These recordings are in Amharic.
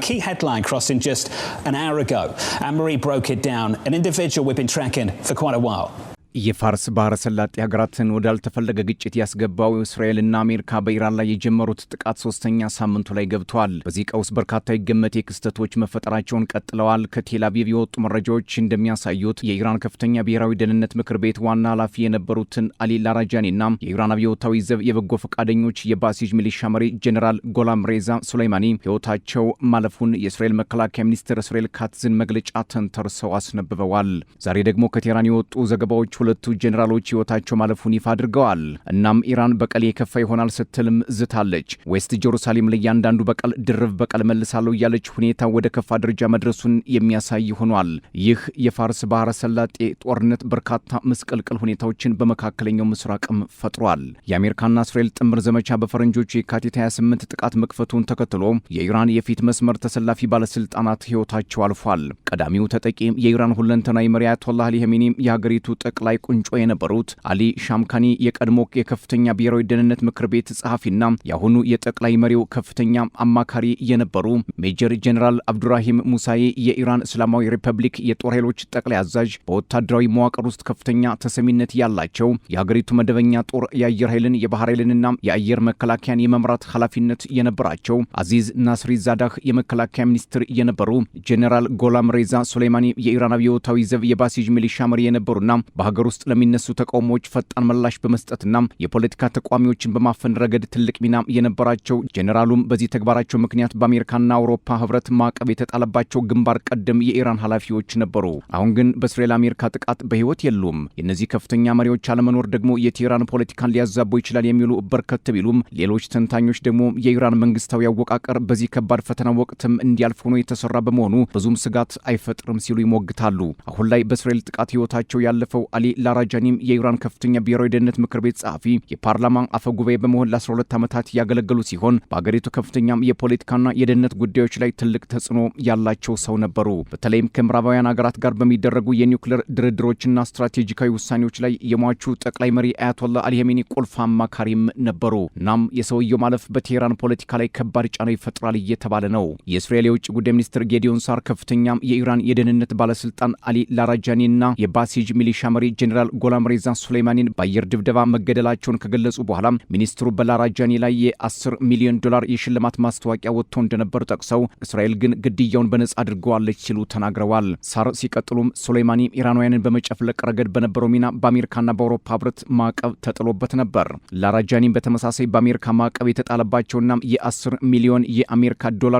key headline crossing just an hour ago. Anne-Marie broke it down, an individual we've been tracking for quite a while. የፋርስ ባህረ ሰላጤ ሀገራትን ወዳልተፈለገ ግጭት ያስገባው እስራኤልና አሜሪካ በኢራን ላይ የጀመሩት ጥቃት ሶስተኛ ሳምንቱ ላይ ገብቷል። በዚህ ቀውስ በርካታ የገመቴ ክስተቶች መፈጠራቸውን ቀጥለዋል። ከቴል አቪቭ የወጡ መረጃዎች እንደሚያሳዩት የኢራን ከፍተኛ ብሔራዊ ደህንነት ምክር ቤት ዋና ኃላፊ የነበሩትን አሊ ላራጃኒና የኢራን አብዮታዊ ዘብ የበጎ ፈቃደኞች የባሲጅ ሚሊሻ መሪ ጄኔራል ጎላም ሬዛ ሱሌይማኒ ሕይወታቸው ማለፉን የእስራኤል መከላከያ ሚኒስትር እስራኤል ካትዝን መግለጫ ተንተርሰው አስነብበዋል። ዛሬ ደግሞ ከቴህራን የወጡ ዘገባዎች ሁለቱ ጄኔራሎች ሕይወታቸው ማለፉን ይፋ አድርገዋል። እናም ኢራን በቀል የከፋ ይሆናል ስትልም ዝታለች። ዌስት ጄሩሳሌም ላይ ያንዳንዱ በቀል ድርብ በቀል መልሳለሁ ያለች ሁኔታ ወደ ከፋ ደረጃ መድረሱን የሚያሳይ ሆኗል። ይህ የፋርስ ባህረ ሰላጤ ጦርነት በርካታ መስቀልቅል ሁኔታዎችን በመካከለኛው ምስራቅም ፈጥሯል። የአሜሪካና እስራኤል ጥምር ዘመቻ በፈረንጆቹ የካቲት 28 ጥቃት መክፈቱን ተከትሎ የኢራን የፊት መስመር ተሰላፊ ባለስልጣናት ሕይወታቸው አልፏል። ቀዳሚው ተጠቂ የኢራን ሁለንተናዊ መሪ አያቶላህ አሊ ኻሜኒ የሀገሪቱ ጠቅላይ ቁንጮ የነበሩት አሊ ሻምካኒ የቀድሞ የከፍተኛ ብሔራዊ ደህንነት ምክር ቤት ጸሐፊና የአሁኑ የጠቅላይ መሪው ከፍተኛ አማካሪ የነበሩ ሜጀር ጄኔራል አብዱራሂም ሙሳዬ የኢራን እስላማዊ ሪፐብሊክ የጦር ኃይሎች ጠቅላይ አዛዥ፣ በወታደራዊ መዋቅር ውስጥ ከፍተኛ ተሰሚነት ያላቸው የሀገሪቱ መደበኛ ጦር የአየር ኃይልን የባህር ኃይልንና የአየር መከላከያን የመምራት ኃላፊነት የነበራቸው አዚዝ ናስሪዛዳህ የመከላከያ ሚኒስትር የነበሩ ጄኔራል ጎላም ሬዛ ሱሌይማኒ የኢራን አብዮታዊ ዘብ የባሲጅ ሚሊሻ መሪ የነበሩና በሀገር ውስጥ ለሚነሱ ተቃውሞዎች ፈጣን ምላሽ በመስጠትና የፖለቲካ ተቋሚዎችን በማፈን ረገድ ትልቅ ሚና የነበራቸው ጄኔራሉም በዚህ ተግባራቸው ምክንያት በአሜሪካና አውሮፓ ህብረት ማዕቀብ የተጣለባቸው ግንባር ቀደም የኢራን ኃላፊዎች ነበሩ። አሁን ግን በእስራኤል አሜሪካ ጥቃት በህይወት የሉም። የእነዚህ ከፍተኛ መሪዎች አለመኖር ደግሞ የቴህራን ፖለቲካን ሊያዛቦ ይችላል የሚሉ በርከት ቢሉም ሌሎች ተንታኞች ደግሞ የኢራን መንግስታዊ አወቃቀር በዚህ ከባድ ፈተና ወቅትም እንዲያልፍ ሆኖ የተሰራ በመሆኑ ብዙም ስጋት አይፈጥርም ሲሉ ይሞግታሉ። አሁን ላይ በእስራኤል ጥቃት ህይወታቸው ያለፈው አሊ ላራጃኒም የኢራን ከፍተኛ ብሔራዊ ደህንነት ምክር ቤት ጸሐፊ የፓርላማ አፈ ጉባኤ በመሆን ለ12 ዓመታት ያገለገሉ ሲሆን በአገሪቱ ከፍተኛም የፖለቲካና የደህንነት ጉዳዮች ላይ ትልቅ ተጽዕኖ ያላቸው ሰው ነበሩ። በተለይም ከምዕራባውያን ሀገራት ጋር በሚደረጉ የኒውክሌር ድርድሮችና ስትራቴጂካዊ ውሳኔዎች ላይ የሟቹ ጠቅላይ መሪ አያቶላህ አሊ ኻሜኒ ቁልፍ አማካሪም ነበሩ። እናም የሰውየው ማለፍ በቴህራን ፖለቲካ ላይ ከባድ ጫና ይፈጥራል እየተባለ ነው። የእስራኤል የውጭ ጉዳይ ሚኒስትር ጌዲዮን ሳር ከፍተኛም የኢራን የደህንነት ባለስልጣን አሊ ላራጃኒና የባሲጅ ሚሊሻ መሪ ጄኔራል ጎላም ሬዛ ሱሌይማኒን በአየር ድብደባ መገደላቸውን ከገለጹ በኋላ ሚኒስትሩ በላራጃኒ ላይ የ$10 ሚሊዮን የሽልማት ማስታወቂያ ወጥቶ እንደነበር ጠቅሰው እስራኤል ግን ግድያውን በነጻ አድርገዋለች ሲሉ ተናግረዋል። ሳር ሲቀጥሉም ሱሌይማኒ ኢራናውያንን በመጨፍለቅ ረገድ በነበረው ሚና በአሜሪካና በአውሮፓ ህብረት ማዕቀብ ተጥሎበት ነበር። ላራጃኒም በተመሳሳይ በአሜሪካ ማዕቀብ የተጣለባቸውና የ$10 ሚሊዮን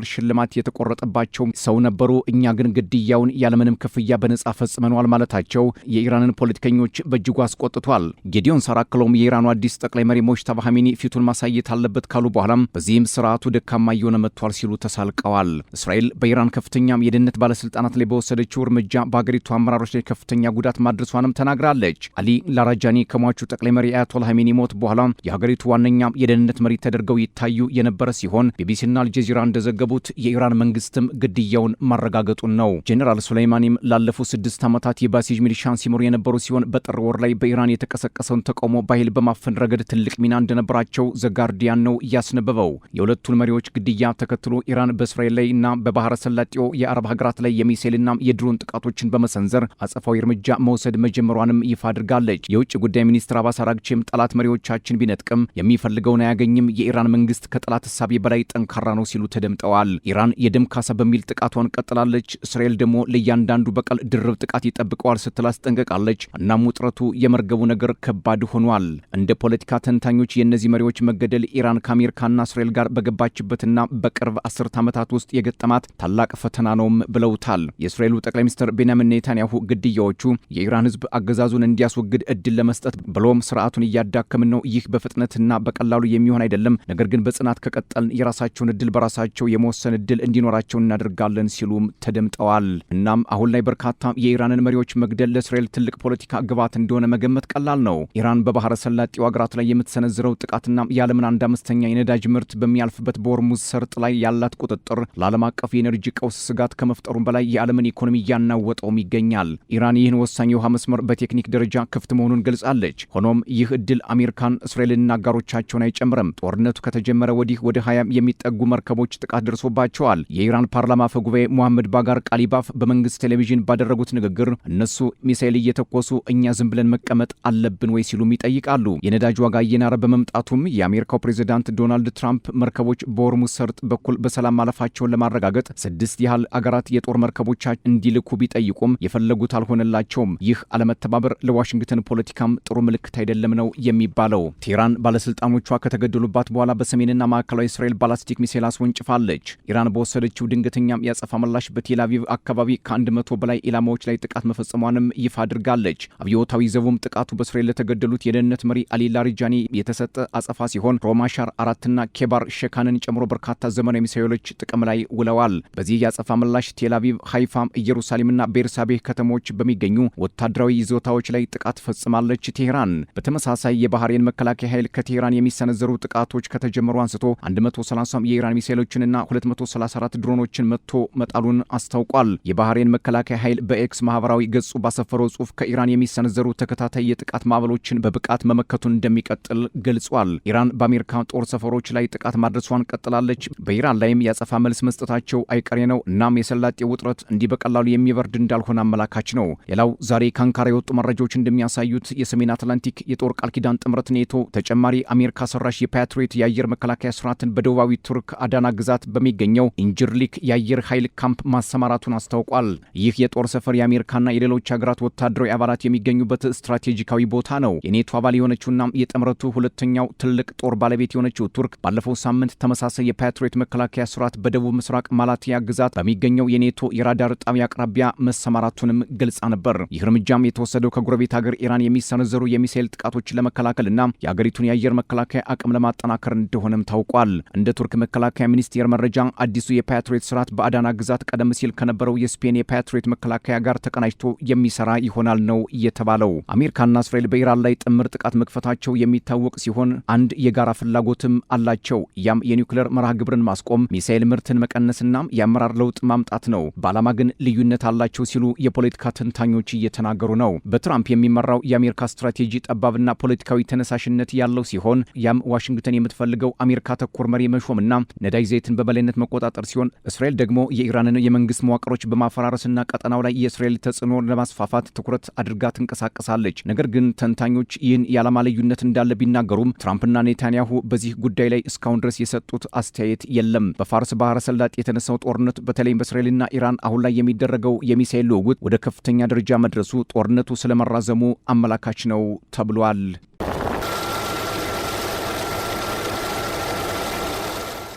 ሽልማት የተቆረጠባቸው ሰው ነበሩ። እኛ ግን ግድያውን ያለምንም ክፍያ በነጻ ፈጽመናል ማለታቸው የኢራንን ፖለቲከኞች በእጅጉ አስቆጥቷል። ጌዲዮን ሳር አክለውም የኢራኑ አዲስ ጠቅላይ መሪ ሙጅተባ ኻሜኒ ፊቱን ማሳየት አለበት ካሉ በኋላም በዚህም ስርዓቱ ደካማ እየሆነ መጥቷል ሲሉ ተሳልቀዋል። እስራኤል በኢራን ከፍተኛም የደህንነት ባለስልጣናት ላይ በወሰደችው እርምጃ በአገሪቱ አመራሮች ላይ ከፍተኛ ጉዳት ማድረሷንም ተናግራለች። አሊ ላራጃኒ ከሟቹ ጠቅላይ መሪ አያቶላህ ኻሜኒ ሞት በኋላ የሀገሪቱ ዋነኛ የደህንነት መሪ ተደርገው ይታዩ የነበረ ሲሆን ቢቢሲና አልጀዚራ እንደዘገቡት የኢራን መንግስትም ግድያውን ማረጋገጡን ነው። ጄኔራል ሱሌይማኒም ላለፉት 6 ዓመታት የባሲጅ ሚሊሻን ሲመሩ የነበሩ ሲሆን በጥር ወር ላይ በኢራን የተቀሰቀሰውን ተቃውሞ በኃይል በማፈን ረገድ ትልቅ ሚና እንደነበራቸው ዘጋርዲያን ነው እያስነበበው። የሁለቱን መሪዎች ግድያ ተከትሎ ኢራን በእስራኤል ላይ እና በባህረ ሰላጤው የአረብ ሀገራት ላይ የሚሳኤልና የድሮን ጥቃቶችን በመሰንዘር አጸፋዊ እርምጃ መውሰድ መጀመሯንም ይፋ አድርጋለች። የውጭ ጉዳይ ሚኒስትር አባስ አራግቺም ጠላት መሪዎቻችን ቢነጥቅም የሚፈልገውን አያገኝም፣ የኢራን መንግስት ከጠላት ሐሳብ በላይ ጠንካራ ነው ሲሉ ተደምጠዋል። ኢራን የደም ካሳ በሚል ጥቃቷን ቀጥላለች። እስራኤል ደግሞ ለእያንዳንዱ በቀል ድርብ ጥቃት ይጠብቀዋል ስትል አስጠንቅቃለች። እናም ውጥረቱ የመርገቡ ነገር ከባድ ሆኗል። እንደ ፖለቲካ ተንታኞች የእነዚህ መሪዎች መገደል ኢራን ከአሜሪካና እስራኤል ጋር በገባችበትና በቅርብ 10 ዓመታት ውስጥ የገጠማት ታላቅ ፈተና ነውም ብለውታል። የእስራኤሉ ጠቅላይ ሚኒስትር ቤንያሚን ኔታንያሁ ግድያዎቹ የኢራን ህዝብ አገዛዙን እንዲያስወግድ እድል ለመስጠት ብሎም ስርዓቱን እያዳከምን ነው፣ ይህ በፍጥነትና በቀላሉ የሚሆን አይደለም፣ ነገር ግን በጽናት ከቀጠልን የራሳቸውን እድል በራሳቸው የመወሰን እድል እንዲኖራቸው እናደርጋለን ሲሉም ተደምጠዋል። እናም አሁን ላይ በርካታ የኢራንን መሪዎች መግደል ለእስራኤል ትልቅ ፖለቲካ ግባት እንደሆነ መገመት ቀላል ነው። ኢራን በባህረ ሰላጤው አገራት ላይ የምትሰነዝረው ጥቃትና የዓለምን 1/5 የነዳጅ ምርት በሚያልፍበት በሆርሙዝ ሰርጥ ላይ ያላት ቁጥጥር ለዓለም አቀፍ የኤነርጂ ቀውስ ስጋት ከመፍጠሩም በላይ የዓለምን ኢኮኖሚ እያናወጠውም ይገኛል። ኢራን ይህን ወሳኝ የውሃ መስመር በቴክኒክ ደረጃ ክፍት መሆኑን ገልጻለች። ሆኖም ይህ እድል አሜሪካን፣ እስራኤልና አጋሮቻቸውን አይጨምርም። ጦርነቱ ከተጀመረ ወዲህ ወደ 20 የሚጠጉ መርከቦች ጥቃት ደርሶባቸዋል። የኢራን ፓርላማ አፈ ጉባኤ ሙሐመድ ባጋር ቃሊባፍ በመንግስት ቴሌቪዥን ባደረጉት ንግግር እነሱ ሚሳኤል እየተኮሱ እኛ ዝም ብለን መቀመጥ አለብን ወይ ሲሉም ይጠይቃሉ። የነዳጅ ዋጋ እየናረ በመምጣቱም የአሜሪካው ፕሬዝዳንት ዶናልድ ትራምፕ መርከቦች በሆርሙዝ ሰርጥ በኩል በሰላም ማለፋቸውን ለማረጋገጥ 6 ያህል አገራት የጦር መርከቦች እንዲልኩ ቢጠይቁም የፈለጉት አልሆነላቸውም። ይህ አለመተባበር ለዋሽንግተን ፖለቲካም ጥሩ ምልክት አይደለም ነው የሚባለው። ቴህራን ባለስልጣኖቿ ከተገደሉባት በኋላ በሰሜንና ማዕከላዊ እስራኤል ባላስቲክ ሚሳኤል አስወንጭፋለች። ኢራን በወሰደችው ድንገተኛም ያጸፋ ምላሽ በቴል አቪቭ አካባቢ ከ100 በላይ ኢላማዎች ላይ ጥቃት መፈጸሟንም ይፋ አድርጋለች። አብዮታዊ ዘቡም ጥቃቱ በእስራኤል ለተገደሉት የደህንነት መሪ አሊ ላሪጃኒ የተሰጠ አጸፋ ሲሆን ሮማሻር 4ና ኬባር ሸካንን ጨምሮ በርካታ ዘመናዊ ሚሳኤሎች ጥቅም ላይ ውለዋል። በዚህ ያጸፋ ምላሽ ቴል አቪቭ፣ ሃይፋም፣ ኢየሩሳሌምና ቤርሳቤህ ከተሞች በሚገኙ ወታደራዊ ይዞታዎች ላይ ጥቃት ፈጽማለች። ቴህራን በተመሳሳይ የባህሬን መከላከያ ኃይል ከቴህራን የሚሰነዘሩ ጥቃቶች ከተጀመሩ አንስቶ 130 የኢራን ሚሳኤሎችንና 234 ድሮኖችን መጥቶ መጣሉን አስታውቋል። የባህሬን መከላከያ ኃይል በኤክስ ማህበራዊ ገጹ ባሰፈረው ጽሑፍ ከኢራን የሚሰነዘሩ ተከታታይ የጥቃት ማዕበሎችን በብቃት መመከቱን እንደሚቀጥል ገልጿል። ኢራን በአሜሪካ ጦር ሰፈሮች ላይ ጥቃት ማድረሷን ቀጥላለች። በኢራን ላይም ያጸፋ መልስ መስጠታቸው አይቀሬ ነው። እናም የሰላጤው ውጥረት እንዲህ በቀላሉ የሚበርድ እንዳልሆነ አመላካች ነው። ሌላው ዛሬ ከአንካራ የወጡ መረጃዎች እንደሚያሳዩት የሰሜን አትላንቲክ የጦር ቃል ኪዳን ጥምረት ኔቶ ተጨማሪ አሜሪካ ሰራሽ የፓትሪዮት የአየር መከላከያ ስርዓትን በደቡባዊ ቱርክ አዳና ግዛት በሚገኘው ኢንጅርሊክ የአየር ኃይል ካምፕ ማሰማራቱን አስታውቋል። ይህ የጦር ሰፈር የአሜሪካና የሌሎች ሀገራት ወታደራዊ አባላት የሚገኙበት ስትራቴጂካዊ ቦታ ነው። የኔቶ አባል የሆነችውና የጥምረቱ ሁለተኛው ትልቅ ጦር ባለቤት የሆነችው ቱርክ ባለፈው ሳምንት ተመሳሳይ የፓትሪዮት መከላከያ ስርዓት በደቡብ ምስራቅ ማላቲያ ግዛት በሚገኘው የኔቶ የራዳር ጣቢያ አቅራቢያ መሰማራቱንም ገልጻ ነበር። ይህ እርምጃም የተወሰደው ከጎረቤት ሀገር ኢራን የሚሰነዘሩ የሚሳኤል ጥቃቶችን ለመከላከልና የሀገሪቱን የአየር መከላከያ አቅም ለማጠናከር እንደሆነም ታውቋል። እንደ ቱርክ መከላከያ ሚኒስቴር መረጃ አዲሱ የፓትሪዮት ስርዓት በአዳና ግዛት ቀደም ሲል ከነበረው የስፔን የፓትሪዮት መከላከያ ጋር ተቀናጅቶ የሚሰራ ይሆናል ነው የተባለው። አሜሪካና እስራኤል በኢራን ላይ ጥምር ጥቃት መክፈታቸው የሚታወቅ ሲሆን አንድ የጋራ ፍላጎትም አላቸው። ያም የኒውክሌር መርሃ ግብርን ማስቆም፣ ሚሳኤል ምርትን መቀነስና የአመራር ለውጥ ማምጣት ነው። በዓላማ ግን ልዩነት አላቸው ሲሉ የፖለቲካ ተንታኞች እየተናገሩ ነው። በትራምፕ የሚመራው የአሜሪካ ስትራቴጂ ጠባብና ፖለቲካዊ ተነሳሽነት ያለው ሲሆን ያም ዋሽንግተን የምትፈልገው አሜሪካ ተኮር መሪ መሾምና ነዳጅ ዘይትን በበላይነት መቆጣጠር ሲሆን እስራኤል ደግሞ የኢራንን የመንግስት መዋቅሮች በማፈራረስና ቀጠናው ላይ የእስራኤል ተጽዕኖ ለማስፋፋት ትኩረት አድርጋ ትንቀሳቀሳለች። ነገር ግን ተንታኞች ይህን የዓላማ ልዩነት እንዳለ ቢናገሩም ትራምፕና ኔታንያሁ በዚህ ጉዳይ ላይ እስካሁን ድረስ የሰጡት አስተያየት የለም። በፋርስ ባህረ ሰላጤ የተነሳው ጦርነት በተለይም በእስራኤልና ኢራን አሁን ላይ የሚደረገው የሚሳኤል ልውውጥ ወደ ከፍተኛ ደረጃ መድረሱ ጦርነቱ ስለመራዘሙ አመላካች ነው ተብሏል።